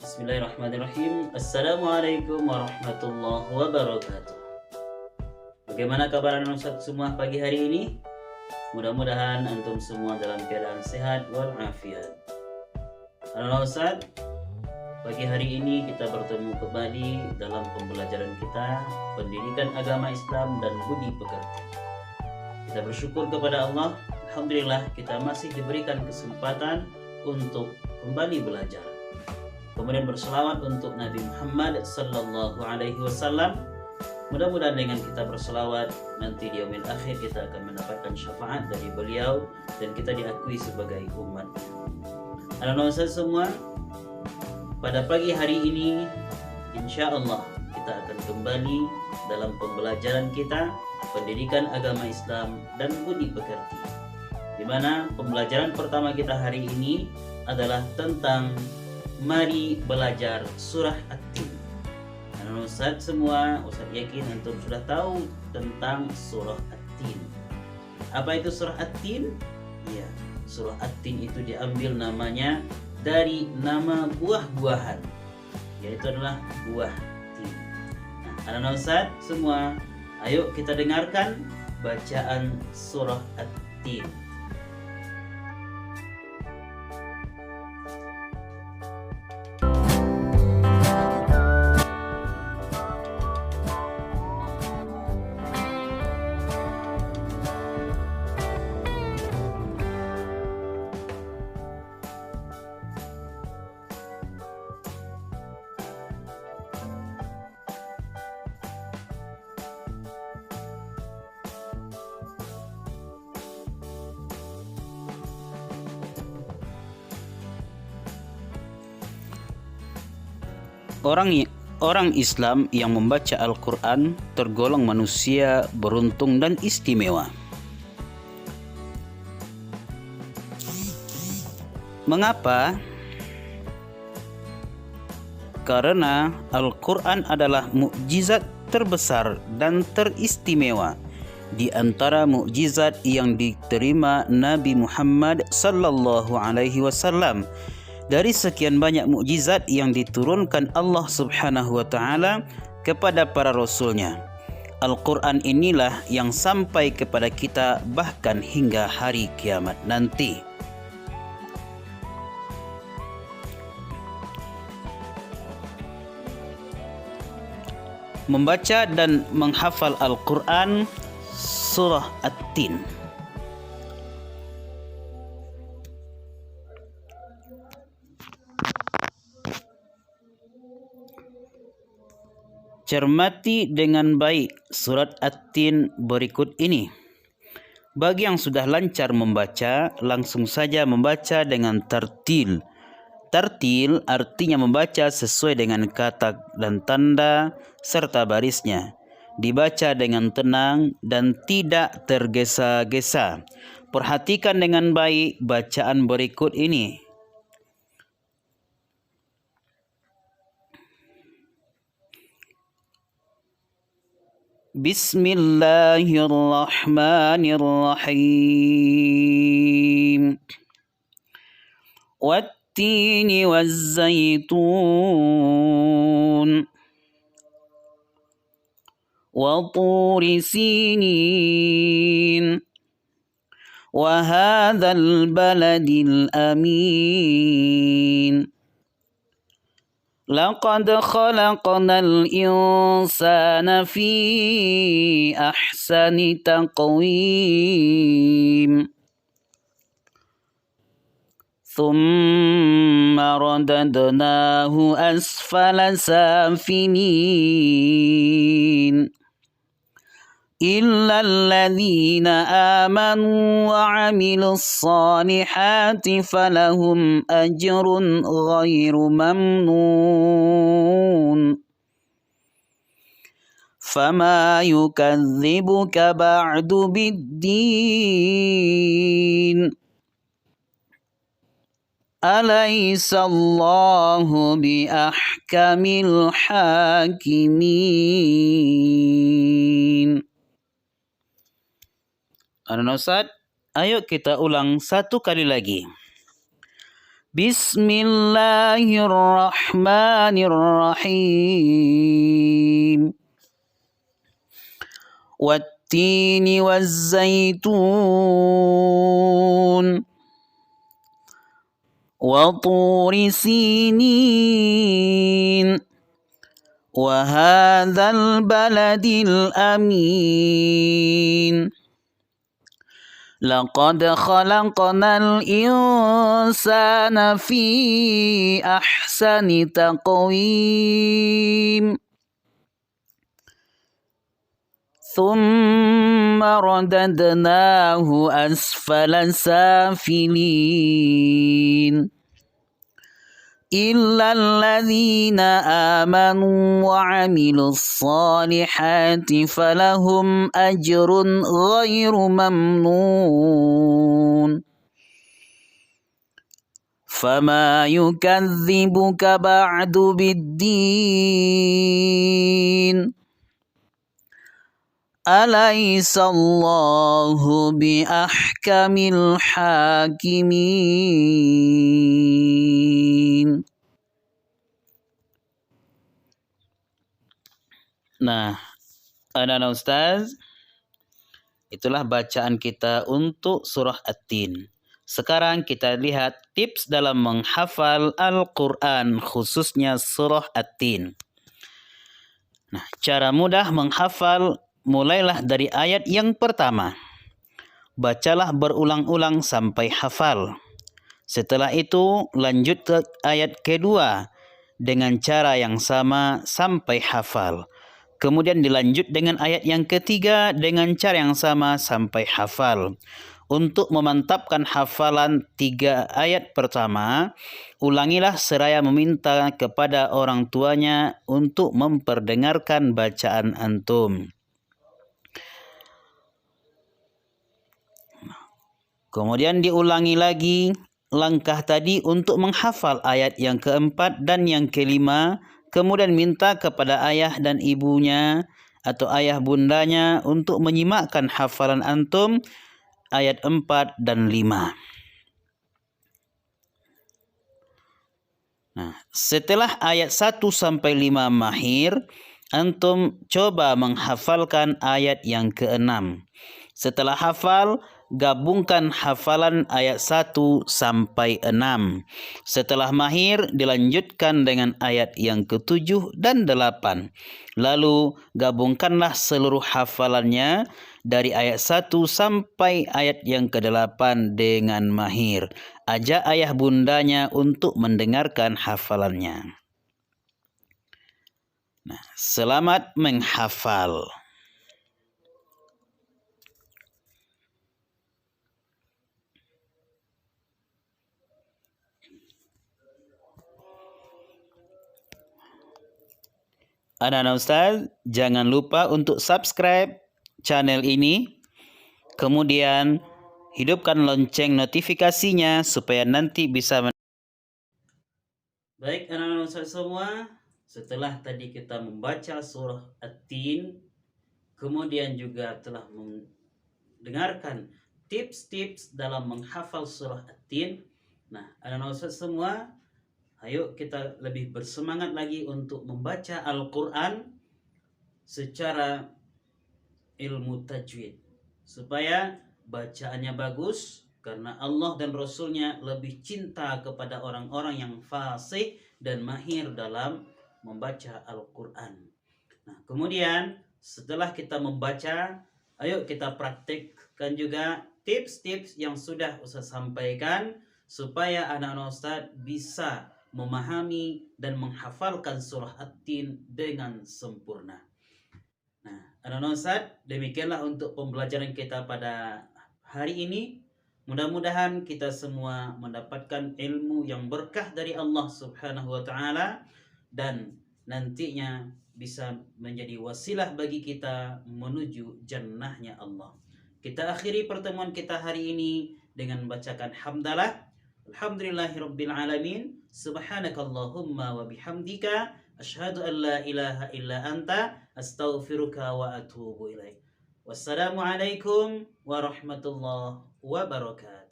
Bismillahirrahmanirrahim. Assalamualaikum warahmatullahi wabarakatuh. Bagaimana kabar Ustaz semua pagi hari ini? Mudah-mudahan antum semua dalam keadaan sehat walafiat. Halo Ustaz, pagi hari ini kita bertemu kembali dalam pembelajaran kita pendidikan agama Islam dan budi pekerti. Kita bersyukur kepada Allah, alhamdulillah kita masih diberikan kesempatan untuk kembali belajar. Kemudian berselawat untuk Nabi Muhammad sallallahu alaihi wasallam. Mudah-mudahan dengan kita berselawat nanti di yaumil akhir kita akan mendapatkan syafaat dari beliau dan kita diakui sebagai umat. Halo Ustaz semua, pada pagi hari ini insya Allah kita akan kembali dalam pembelajaran kita pendidikan agama Islam dan budi pekerti, di mana pembelajaran pertama kita hari ini adalah tentang mari belajar surah At-Tin. Ustaz semua, Ustaz yakin antum sudah tahu tentang surah At-Tin. Apa itu surah At-Tin? Ya, surah At-Tin itu diambil namanya dari nama buah-buahan, yaitu adalah buah tin. Nah, Ustaz semua, ayo kita dengarkan bacaan surah At-Tin. Orang Islam yang membaca Al-Quran tergolong manusia beruntung dan istimewa. Mengapa? Karena Al-Quran adalah mukjizat terbesar dan teristimewa di antara mukjizat yang diterima Nabi Muhammad sallallahu alaihi wasallam. Dari sekian banyak mukjizat yang diturunkan Allah Subhanahu wa taala kepada para rasulnya, Al-Quran inilah yang sampai kepada kita bahkan hingga hari kiamat nanti. Membaca dan menghafal Al-Quran surah At-Tin. Cermati dengan baik surat At-Tin berikut ini. Bagi yang sudah lancar membaca, langsung saja membaca dengan tartil. Tartil artinya membaca sesuai dengan kata dan tanda serta barisnya. Dibaca dengan tenang dan tidak tergesa-gesa. Perhatikan dengan baik bacaan berikut ini. Bismillahirrahmanirrahim. Wattini wazzaitun. Wa turi sinin. Wa hadzal baladil amin. Laqad khalaqnal insana fi ahsani taqwim. Thumma radadnahu asfala safilin. إلا الذين آمنوا وعملوا الصالحات فلهم أجر غير ممنون فما يكذبك بعد بالدين أليس الله بأحكم الحاكمين. Ustaz, ayo kita ulang satu kali lagi. Bismillahirrahmanirrahim. Wattini wazzaitun. وطور سينين وهذا البلد الأمين لقد خلقنا الإنسان في أحسن تقويم ثم رددناه أسفل سافلين إلا الذين آمنوا وعملوا الصالحات فلهم أجر غير ممنون فما يكذبك بعد بالدين أليس الله بأحكم الحاكمين. Nah, anak-anak Ustaz, itulah bacaan kita untuk surah At-Tin. Sekarang kita lihat tips dalam menghafal Al-Quran, khususnya surah At-Tin. Nah, cara mudah menghafal, mulailah dari ayat yang pertama. Bacalah berulang-ulang sampai hafal. Setelah itu lanjut ke ayat kedua dengan cara yang sama sampai hafal. Kemudian dilanjut dengan ayat yang ketiga dengan cara yang sama sampai hafal. Untuk memantapkan hafalan 3 ayat pertama, ulangilah seraya meminta kepada orang tuanya untuk memperdengarkan bacaan antum. Kemudian diulangi lagi langkah tadi untuk menghafal ayat yang keempat dan yang kelima. Kemudian minta kepada ayah dan ibunya atau ayah bundanya untuk menyimakkan hafalan antum ayat 4 dan 5. Nah, setelah ayat 1 sampai 5 mahir, antum coba menghafalkan ayat yang ke-6. Setelah hafal, gabungkan hafalan ayat 1 sampai 6. Setelah mahir, dilanjutkan dengan ayat yang ke-7 dan 8. Lalu gabungkanlah seluruh hafalannya dari ayat 1 sampai ayat yang ke-8 dengan mahir. Ajak ayah bundanya untuk mendengarkan hafalannya. Nah, selamat menghafal. Anak-anak Ustaz, jangan lupa untuk subscribe channel ini. Kemudian hidupkan lonceng notifikasinya supaya nanti bisa. Baik anak-anak Ustaz semua, setelah tadi kita membaca surah At-Tin, kemudian juga telah mendengarkan tips-tips dalam menghafal surah At-Tin. Nah, anak-anak Ustaz semua, ayo kita lebih bersemangat lagi untuk membaca Al-Quran secara ilmu tajwid, supaya bacaannya bagus, karena Allah dan Rasulnya lebih cinta kepada orang-orang yang fasih dan mahir dalam membaca Al-Quran. Nah, kemudian setelah kita membaca, ayo kita praktikkan juga tips-tips yang sudah Ustaz sampaikan, supaya anak-anak Ustaz bisa memahami dan menghafalkan surah At-Tin dengan sempurna. Nah, anak-anak Ustaz, demikianlah untuk pembelajaran kita pada hari ini. Mudah-mudahan kita semua mendapatkan ilmu yang berkah dari Allah Subhanahu wa taala dan nantinya bisa menjadi wasilah bagi kita menuju jannahnya Allah. Kita akhiri pertemuan kita hari ini dengan membacakan hamdalah. Alhamdulillahirabbil alamin. Subhanakallahumma wa bihamdika asyhadu an la ilaha illa anta astaghfiruka wa atubu ilaik. Wassalamualaikum warahmatullahi wabarakatuh.